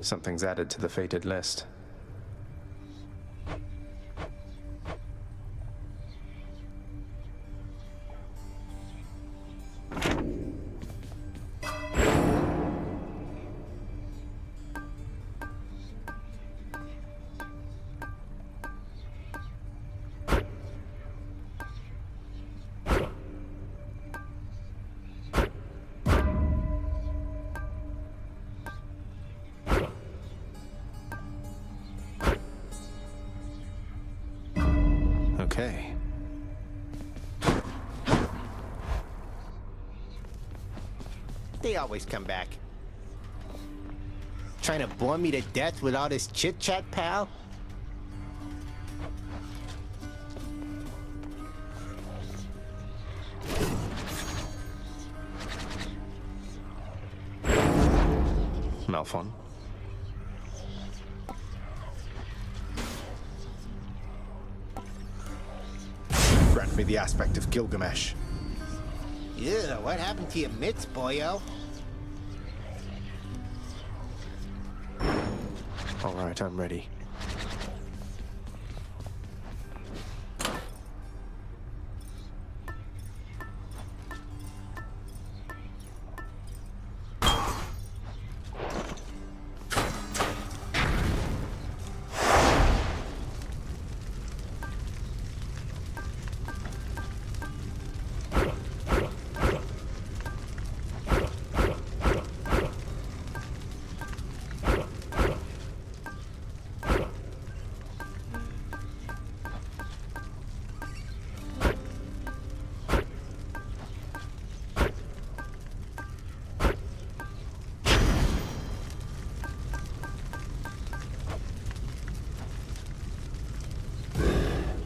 Something's added to the fated list. Okay. They always come back. Trying to bore me to death with all this chit-chat, pal? Malphon. Grant me the aspect of Gilgamesh. Yeah, what happened to your mitts, boyo? All right, I'm ready.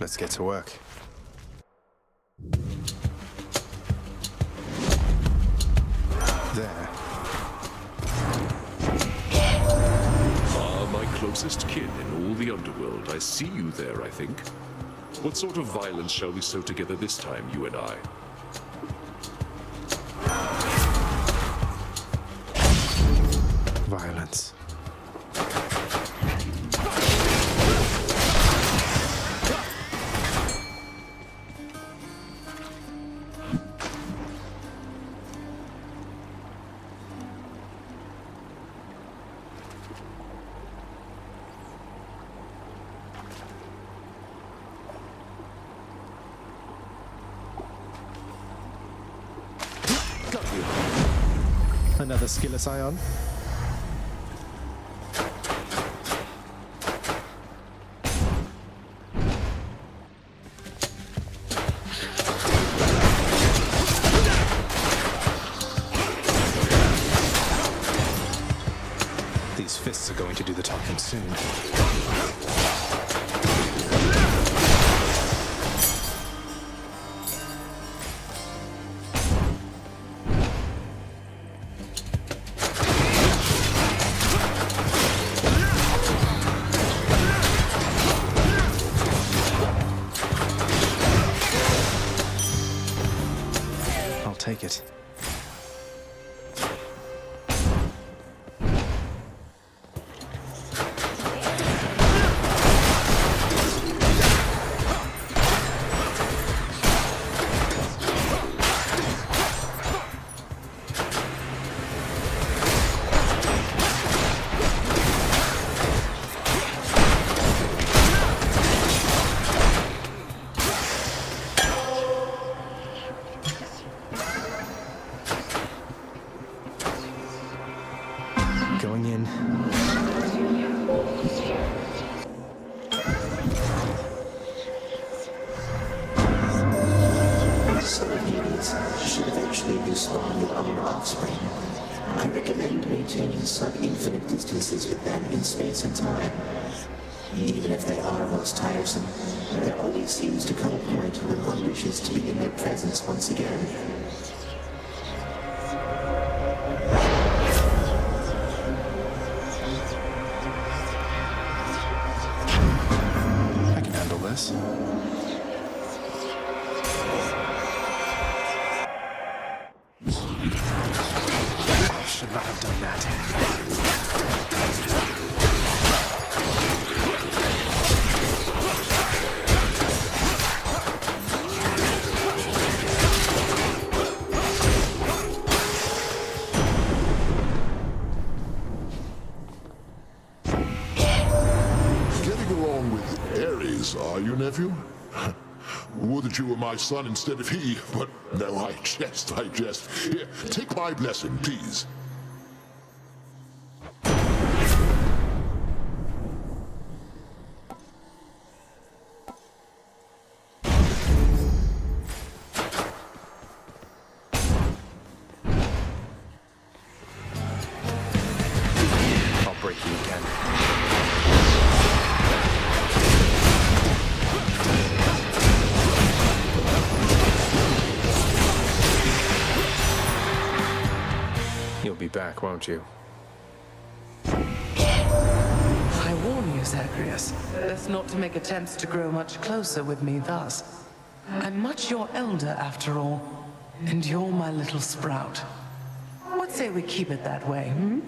Let's get to work. There. Ah, my closest kin in all the underworld. I see you there, I think. What sort of violence shall we sow together this time, you and I? Violence. Another skilless ion. These fists are going to do the talking soon. Take it. Going in. Some humans should eventually respawn with our offspring. I recommend maintaining sub-infinite distances with them in space and time. Even if they are most tiresome, there always seems to come a point when one wishes to be in their presence once again. I can handle this. I should not have done that. your nephew? Would that you were my son instead of he, but no, I jest. Here, take my blessing, please. I'll break you again. You'll be back, won't you? I warn you, Zagreus, best not to make attempts to grow much closer with me thus. I'm much your elder, after all, and you're my little sprout. What say we keep it that way, hmm?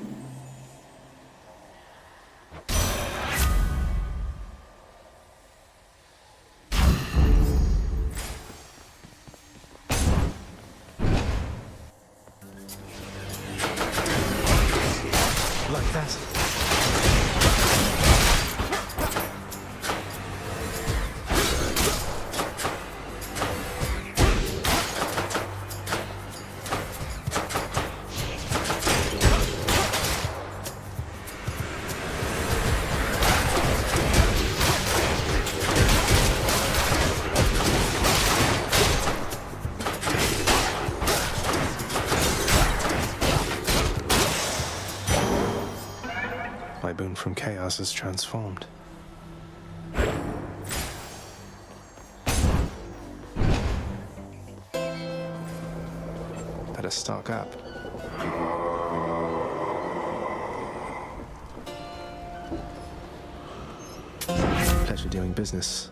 Like that. My boon from chaos is transformed. Better stock up. Pleasure doing business.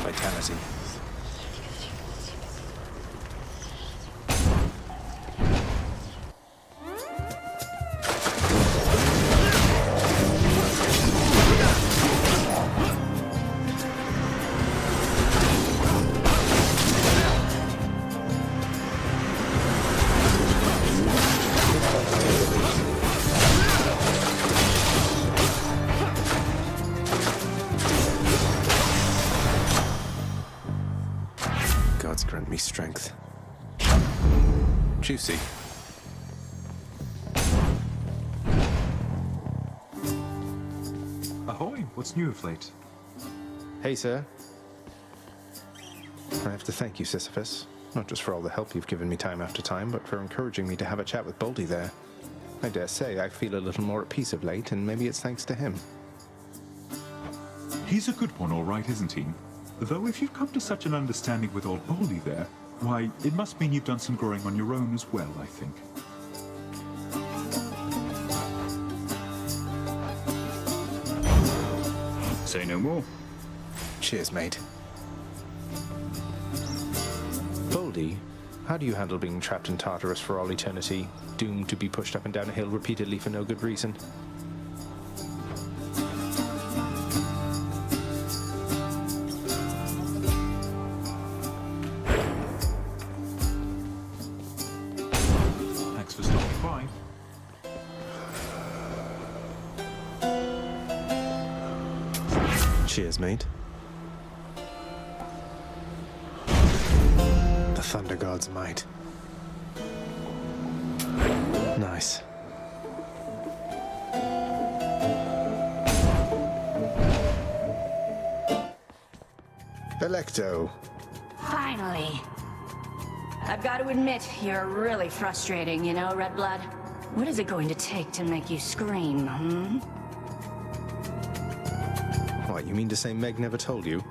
Vitality. Gods grant me strength. Juicy. Ahoy, what's new of late? Hey, sir. I have to thank you, Sisyphus. Not just for all the help you've given me time after time, but for encouraging me to have a chat with Baldy there. I dare say I feel a little more at peace of late, and maybe it's thanks to him. He's a good one, all right, isn't he? Though if you've come to such an understanding with old Baldy there, why, it must mean you've done some growing on your own as well, I think. Say no more. Cheers, mate. Baldy, how do you handle being trapped in Tartarus for all eternity, doomed to be pushed up and down a hill repeatedly for no good reason? Thanks for stopping by. Cheers, mate. The Thunder God's might. Nice. Electo. Finally. I've got to admit, you're really frustrating, you know, Red Blood? What is it going to take to make you scream, hmm? What, you mean to say Meg never told you?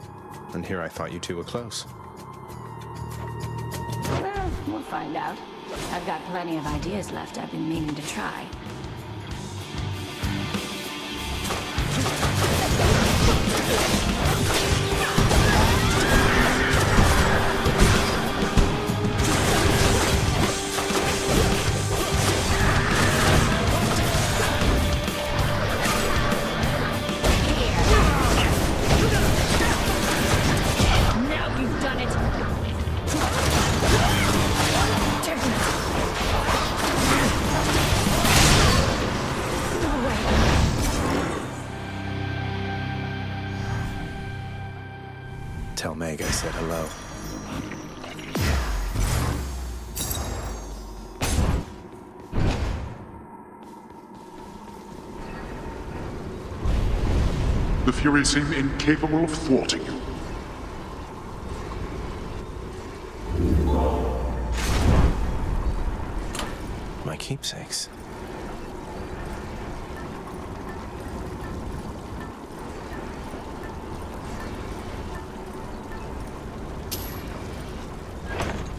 And here I thought you two were close. Well, we'll find out. I've got plenty of ideas left I've been meaning to try. Tell Meg I said hello. The Furies seem incapable of thwarting you. My keepsakes.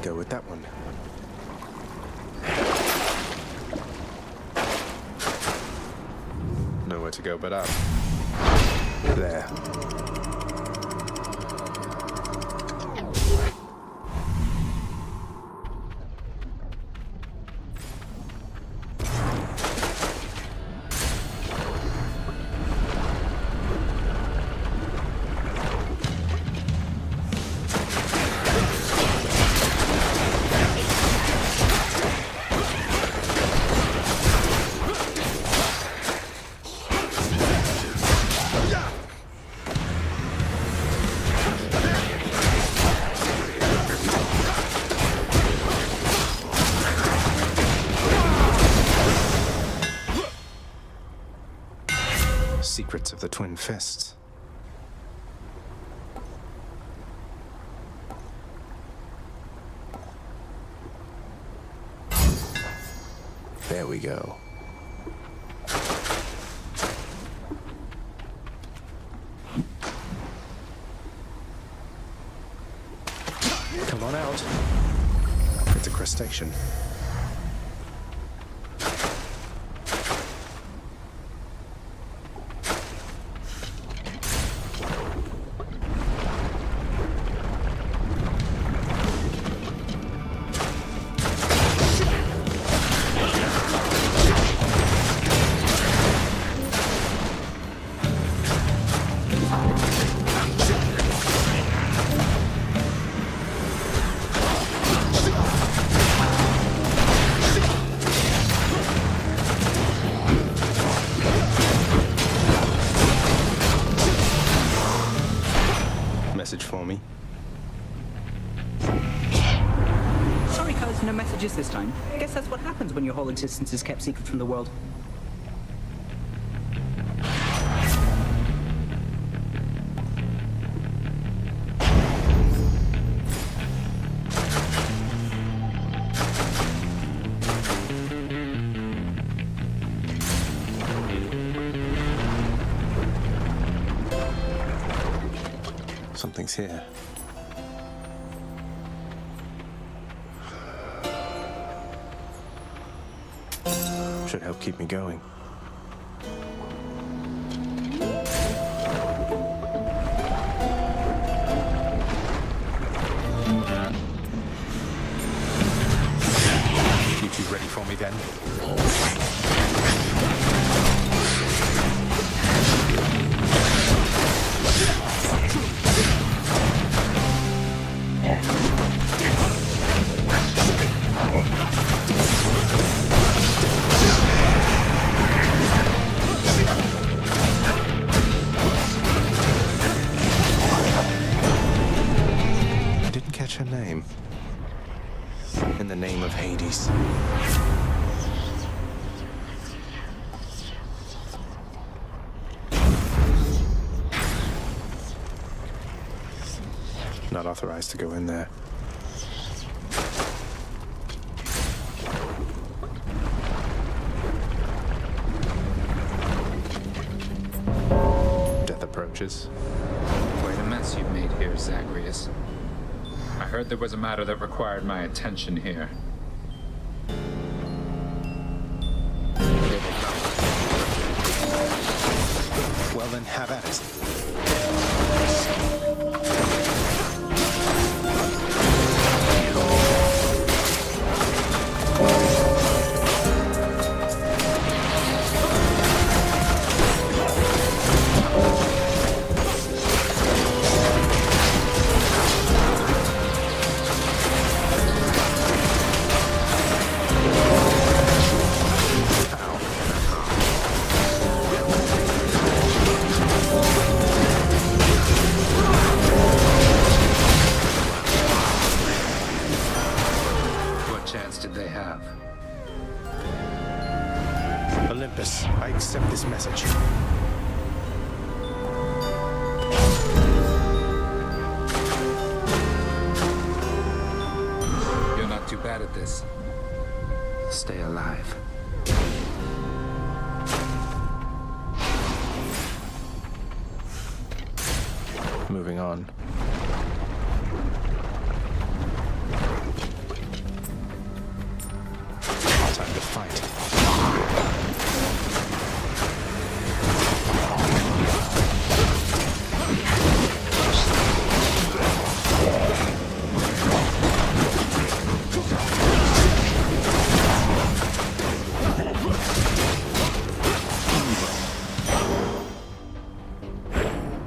Go with that one. Nowhere to go but up. There. Secrets of the Twin Fists. There we go. Come on out. It's a crustacean. Message for me. Sorry, cuz, no messages this time. Guess that's what happens when your whole existence is kept secret from the world. Something's here. Should help keep me going. You two ready for me then? Her name. In the name of Hades. Not authorized to go in there. Death approaches. Quite a mess you've made here, Zagreus. I heard there was a matter that required my attention here. have at it. What chance did they have? Olympus, I accept this message. You're not too bad at this. Stay alive. Moving on. Time to fight.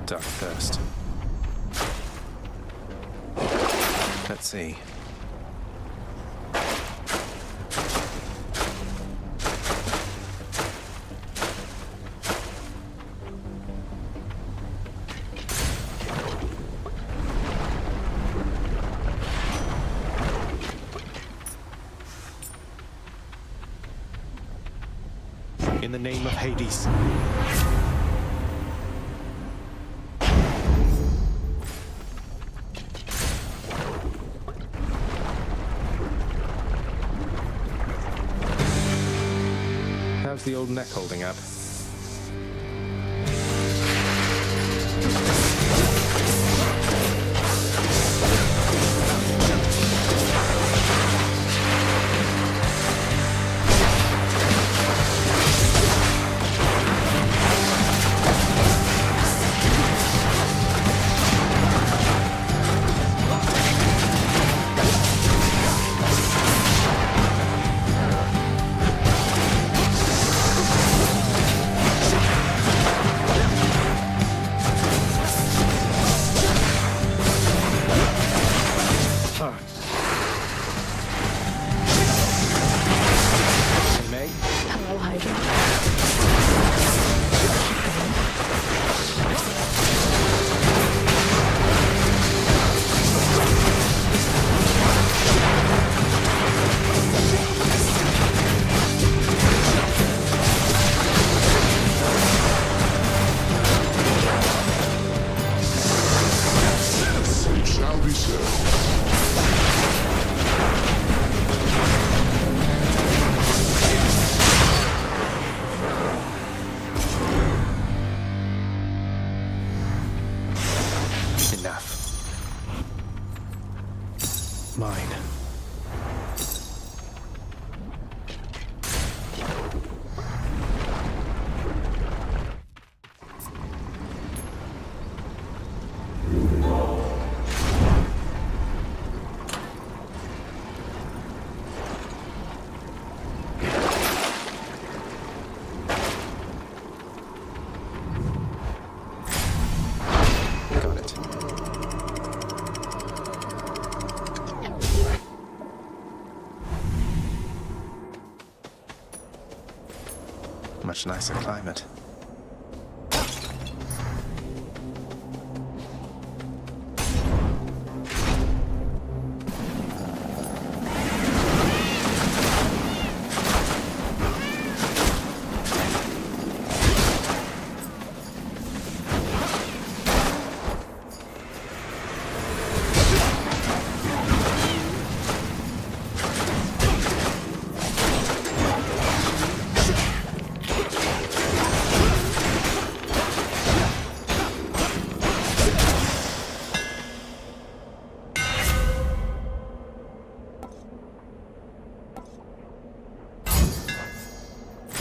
Dark thirst. Let's see. In the name of Hades. How's the old neck holding up? Mine. Got it. Much nicer climate.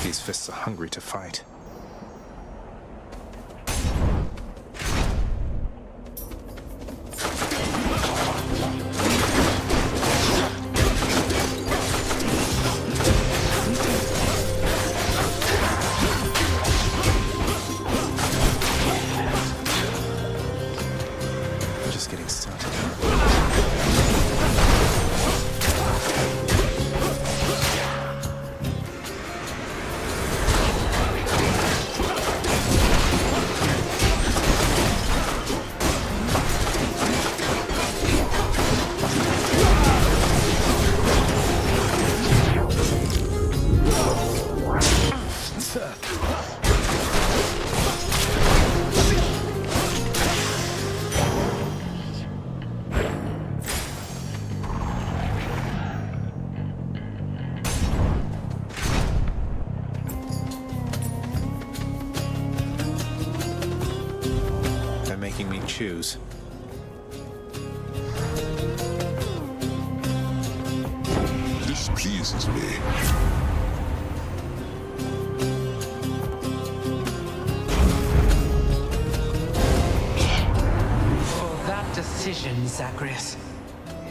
These fists are hungry to fight. just getting started. They're making me choose. This pleases me. For that decision, Zagreus,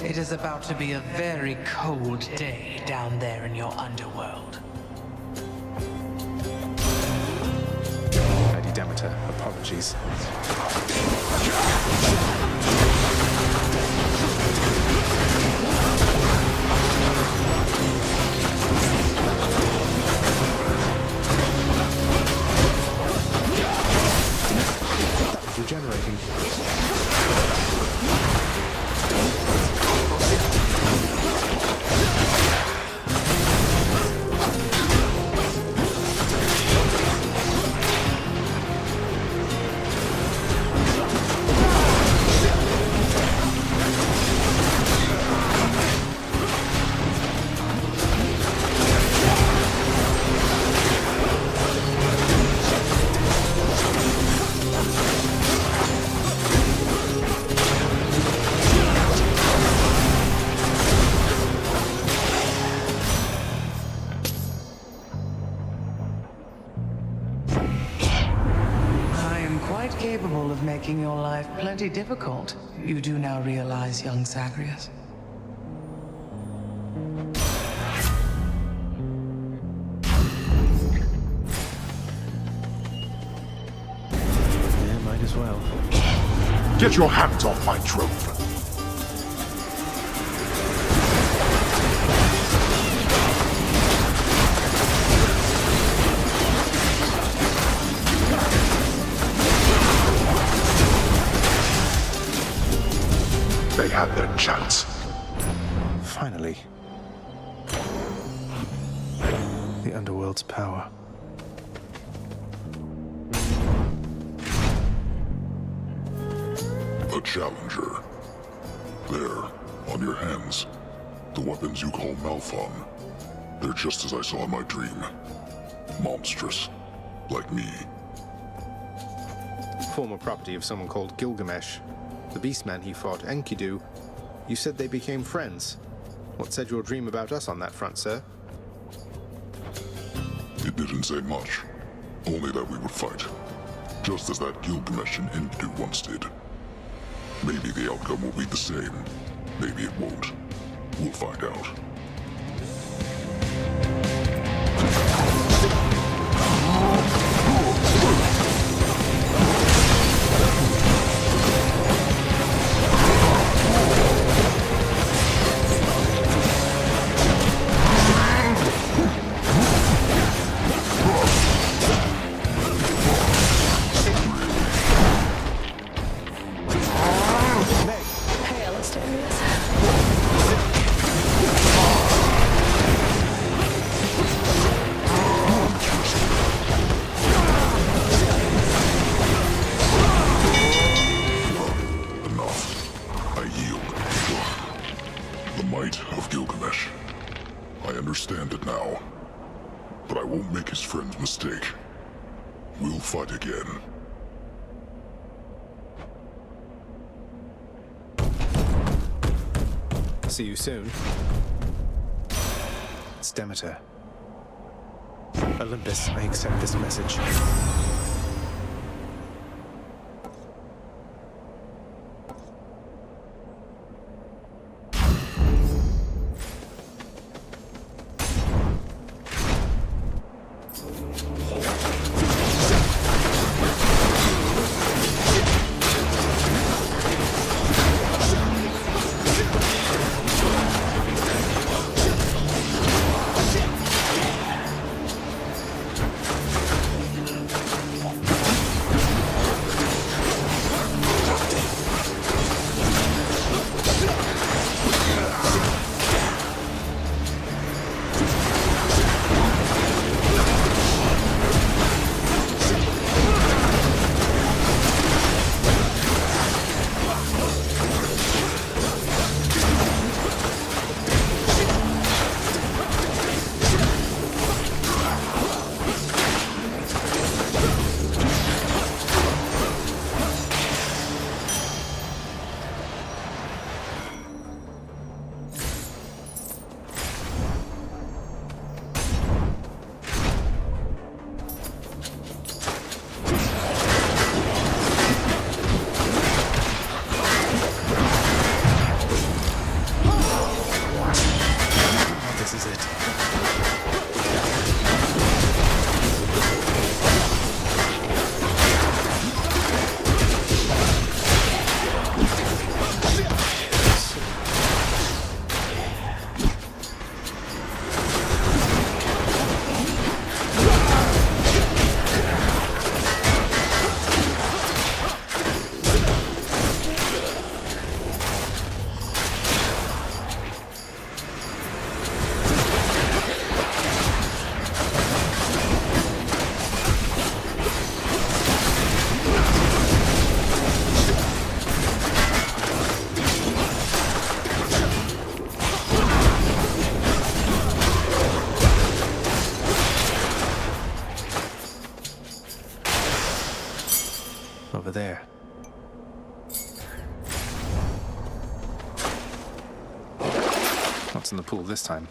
it is about to be a very cold day down there in your underworld. Lady Demeter, apologies. That was regenerating. Capable of making your life plenty difficult. You do now realize, young Zagreus. Yeah, might as well. Get your hands off my trove. They had their chance. Finally. The underworld's power. A challenger. There, on your hands. The weapons you call Malphon. They're just as I saw in my dream. Monstrous. Like me. Former property of someone called Gilgamesh. The beastman he fought, Enkidu. You said they became friends. What said your dream about us on that front, sir? It didn't say much. Only that we would fight. Just as that Gilgamesh and Enkidu once did. Maybe the outcome will be the same. Maybe it won't. We'll find out. Fight again. See you soon. It's Demeter. Olympus, I accept this message. in the pool this time.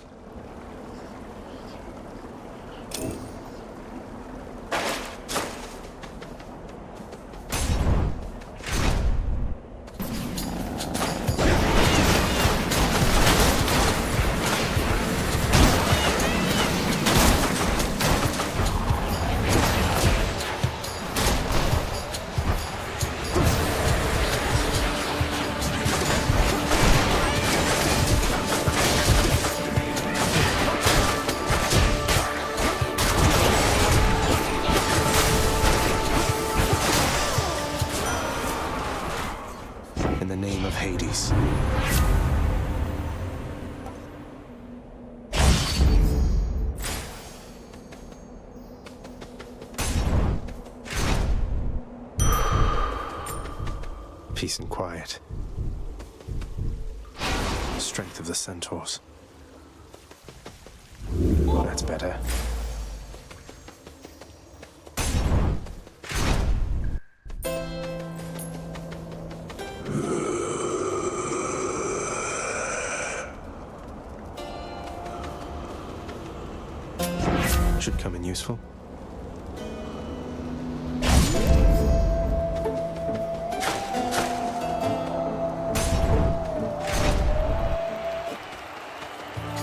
In the name of Hades. Peace and quiet. Strength of the centaurs. That's better. Should come in useful.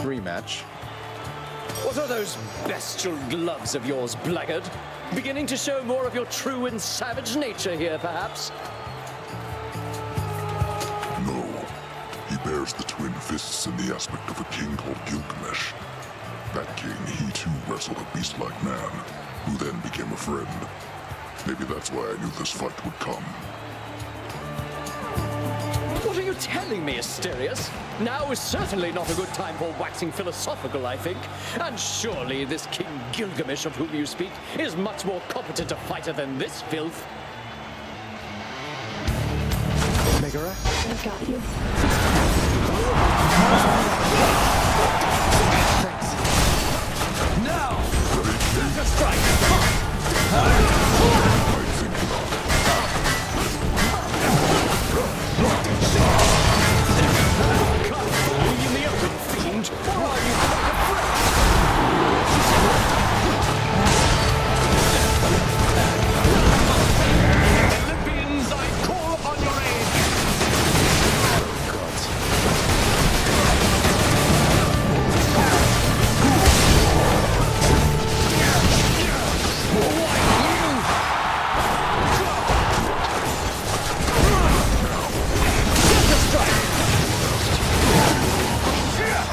Rematch. What are those bestial gloves of yours, blackguard? Beginning to show more of your true and savage nature here, perhaps? No. He bears the twin fists in the aspect of a king called Gilgamesh. That king, he too wrestled a beast-like man, who then became a friend. Maybe that's why I knew this fight would come. What are you telling me, Asterius? Now is certainly not a good time for waxing philosophical, I think. And surely this King Gilgamesh of whom you speak is much more competent a fighter than this filth. Megara? I've got you. Now! Let us strike! In the open, fiend, or are you quite afraid? Olympians, I call upon your aid!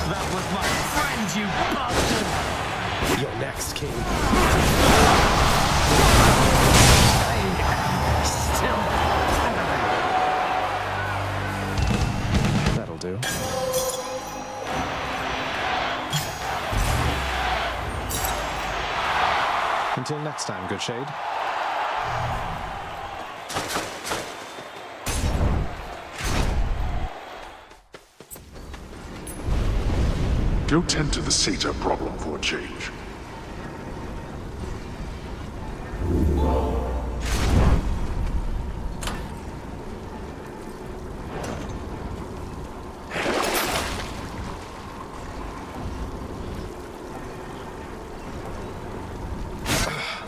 That was my friend, you bastard! You're next, King. That'll do. Until next time, good shade. Go tend to the satyr problem for a change.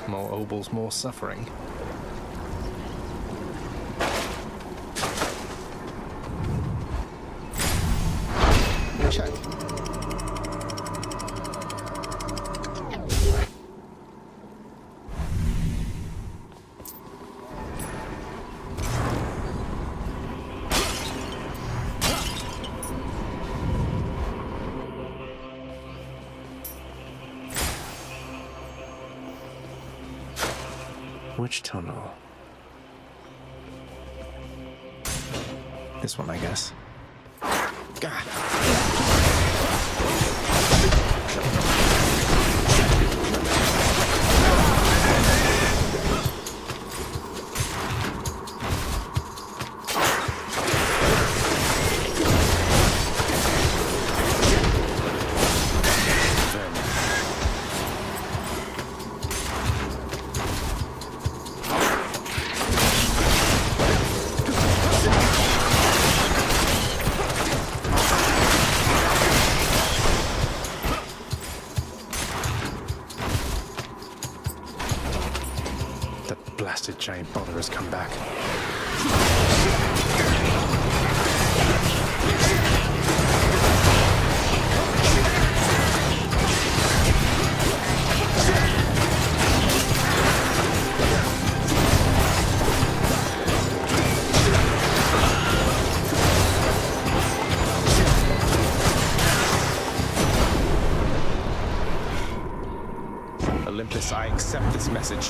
More obols, more suffering. Check. Which tunnel? This one, I guess. giant boulder has come back. Olympus, I accept this message.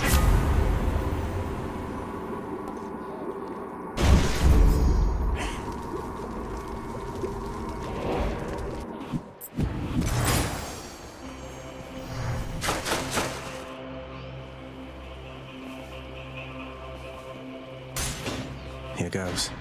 Here goes.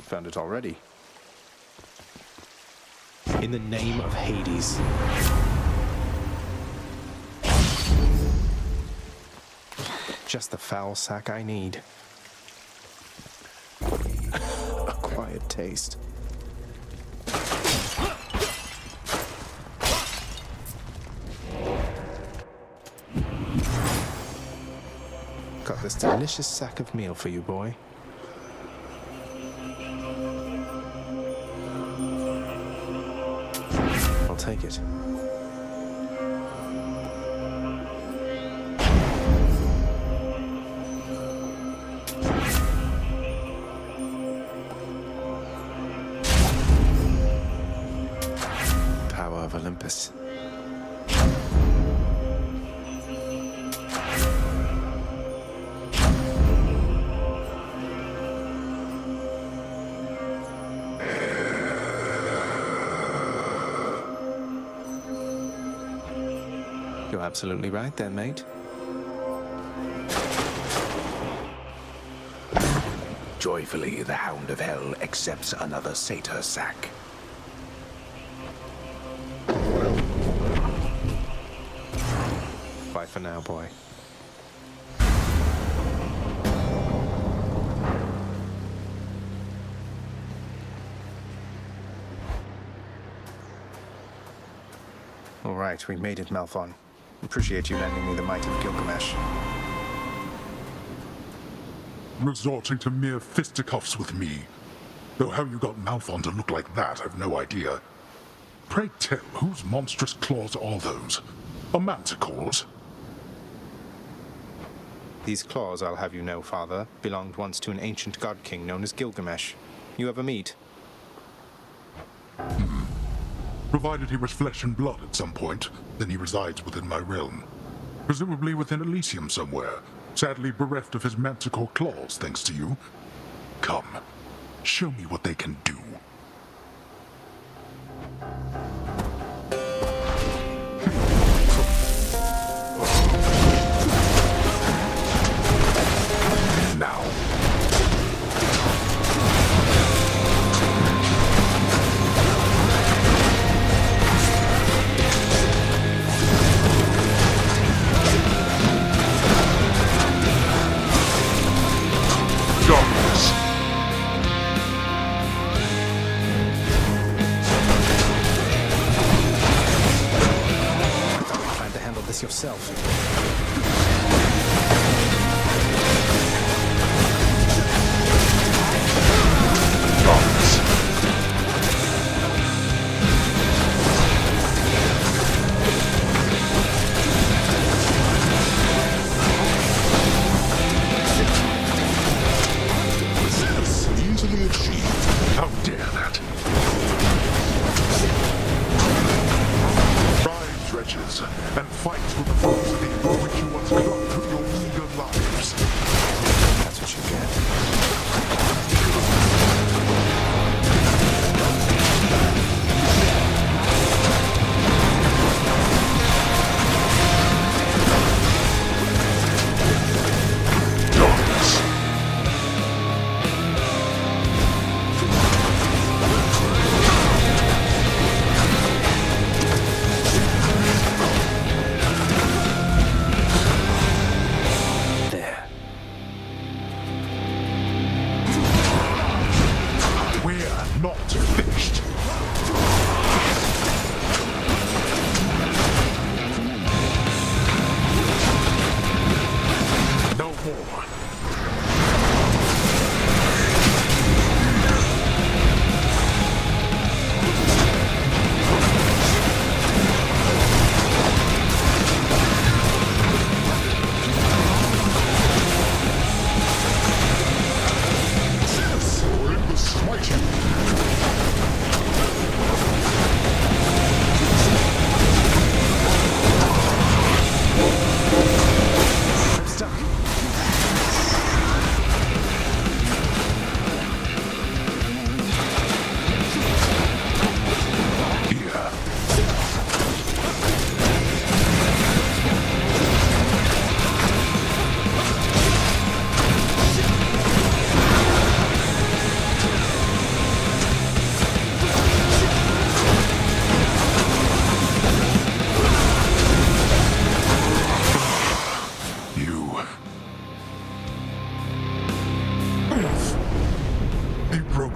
Found it already. In the name of Hades. Just the foul sack I need. A quiet taste. Got this delicious sack of meal for you, boy. I'll take it. Power of Olympus. You're absolutely right there, mate. Joyfully, the Hound of Hell accepts another satyr sack. Bye for now, boy. All right, we made it, Malphon. Appreciate you lending me the might of Gilgamesh. Resorting to mere fisticuffs with me. Though how you got Malphon to look like that, I've no idea. Pray tell, whose monstrous claws are those? A manticore's? These claws, I'll have you know, Father, belonged once to an ancient god king known as Gilgamesh. You ever meet? Provided he was flesh and blood at some point, then he resides within my realm. Presumably within Elysium somewhere, sadly bereft of his manticore claws thanks to you. Come, show me what they can do. Now.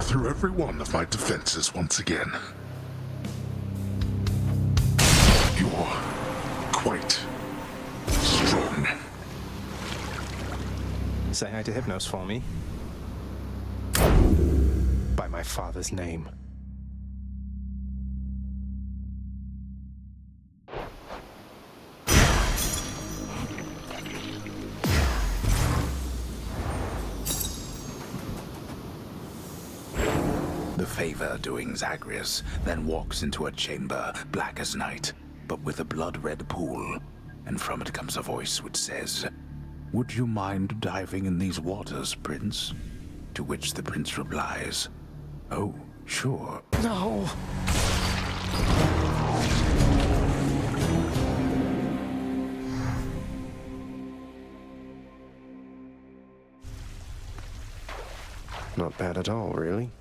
through every one of my defenses once again. You're quite strong. Say hi to Hypnos for me. By my father's name. The favor doing Zagreus then walks into a chamber black as night, but with a blood-red pool, and from it comes a voice which says, "Would you mind diving in these waters, Prince?" To which the prince replies, "Oh, sure." No! Not bad at all, really.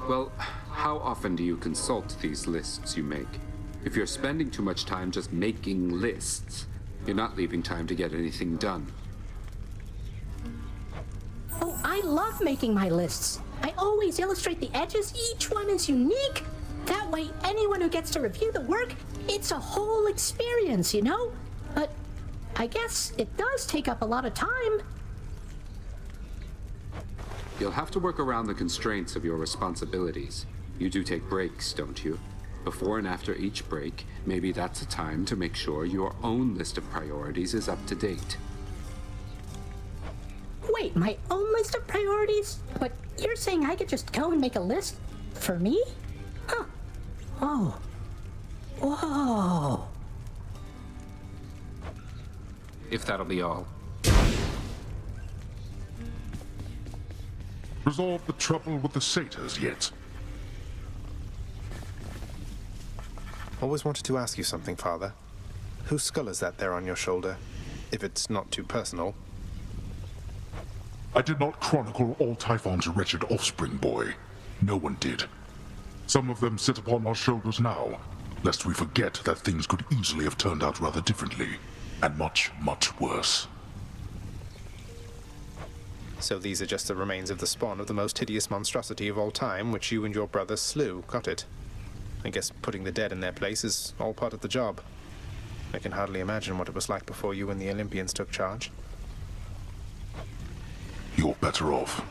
Well, how often do you consult these lists you make? If you're spending too much time just making lists, you're not leaving time to get anything done. Oh, I love making my lists. I always illustrate the edges. Each one is unique. That way, anyone who gets to review the work, it's a whole experience, you know? But I guess it does take up a lot of time. You'll have to work around the constraints of your responsibilities. You do take breaks, don't you? Before and after each break, maybe that's a time to make sure your own list of priorities is up to date. Wait, my own list of priorities? But you're saying I could just go and make a list for me? Huh. Oh. Whoa. If that'll be all. Resolve the trouble with the satyrs yet? Always wanted to ask you something, Father. Whose skull is that there on your shoulder? If it's not too personal. I did not chronicle all Typhon's wretched offspring, boy. No one did. Some of them sit upon our shoulders now, lest we forget that things could easily have turned out rather differently, and much, much worse. So these are just the remains of the spawn of the most hideous monstrosity of all time, which you and your brother slew, got it? I guess putting the dead in their place is all part of the job. I can hardly imagine what it was like before you and the Olympians took charge. You're better off.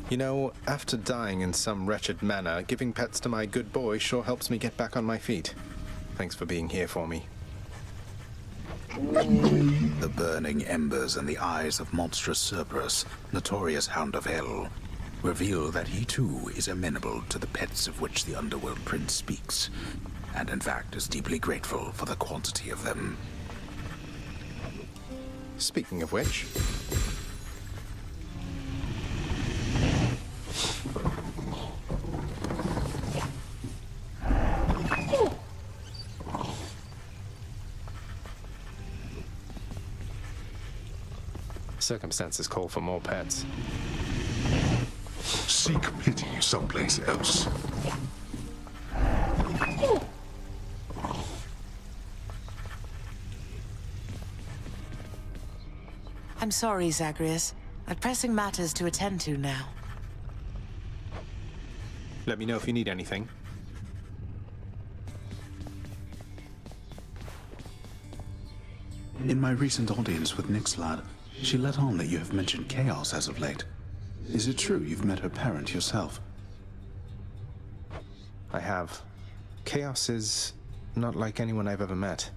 You know, after dying in some wretched manner, giving pets to my good boy sure helps me get back on my feet. Thanks for being here for me. The burning embers in the eyes of monstrous Cerberus, notorious Hound of Hell, reveal that he too is amenable to the pets of which the Underworld Prince speaks, and in fact is deeply grateful for the quantity of them. Speaking of which... Circumstances call for more pets. Seek pity someplace else. I'm sorry, Zagreus. I've pressing matters to attend to now. Let me know if you need anything. In my recent audience with Nyx lad, she let on that you have mentioned chaos as of late. Is it true you've met her parent yourself? I have. Chaos is not like anyone I've ever met.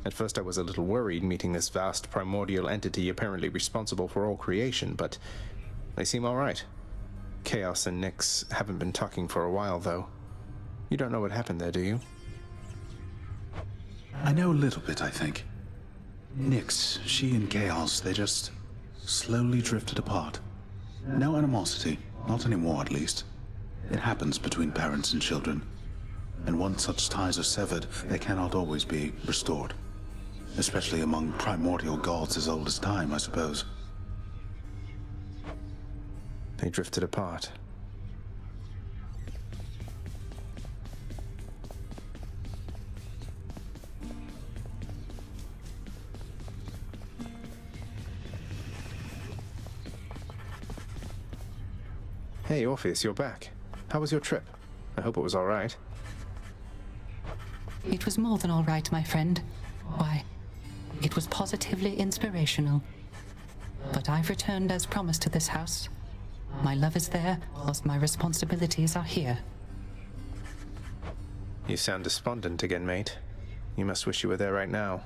At first I was a little worried meeting this vast primordial entity apparently responsible for all creation, but they seem all right. Chaos and Nyx haven't been talking for a while, though. You don't know what happened there, do you? I know a little bit, I think. Nyx, she and Chaos, they just slowly drifted apart. No animosity, not anymore at least. It happens between parents and children. And once such ties are severed, they cannot always be restored. Especially among primordial gods as old as time, I suppose. They drifted apart. Hey, Orpheus, you're back. How was your trip? I hope it was all right. It was more than all right, my friend. Why, it was positively inspirational. But I've returned as promised to this house. My love is there, whilst my responsibilities are here. You sound despondent again, mate. You must wish you were there right now.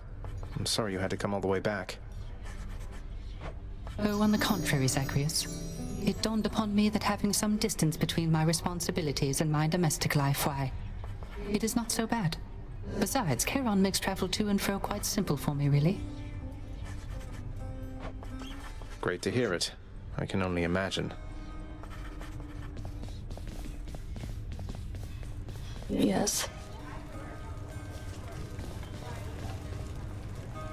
I'm sorry you had to come all the way back. Oh, on the contrary, Zagreus. It dawned upon me that having some distance between my responsibilities and my domestic life, why, it is not so bad. Besides, Charon makes travel to and fro quite simple for me, really. Great to hear it. I can only imagine. Yes.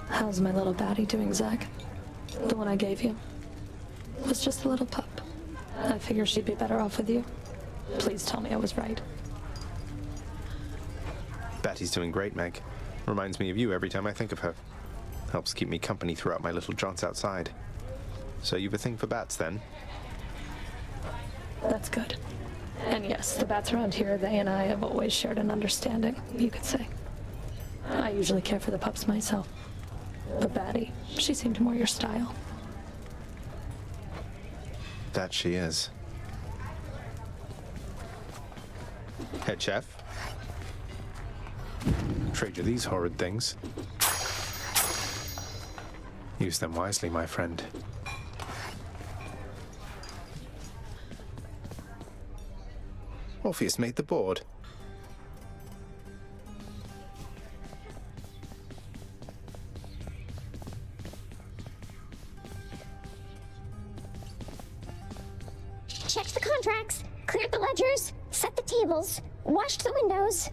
How's my little baddie doing, Zach? The one I gave you. It was just a little pup. I figure she'd be better off with you. Please tell me I was right. Batty's doing great, Meg. Reminds me of you every time I think of her. Helps keep me company throughout my little jaunts outside. So you've a thing for bats, then? That's good. And yes, the bats around here, they and I have always shared an understanding, you could say. I usually care for the pups myself. But Batty, she seemed more your style. That she is. Head chef? Trade you these horrid things. Use them wisely, my friend. Orpheus made the board. Checked the contracts, cleared the ledgers, set the tables, washed the windows.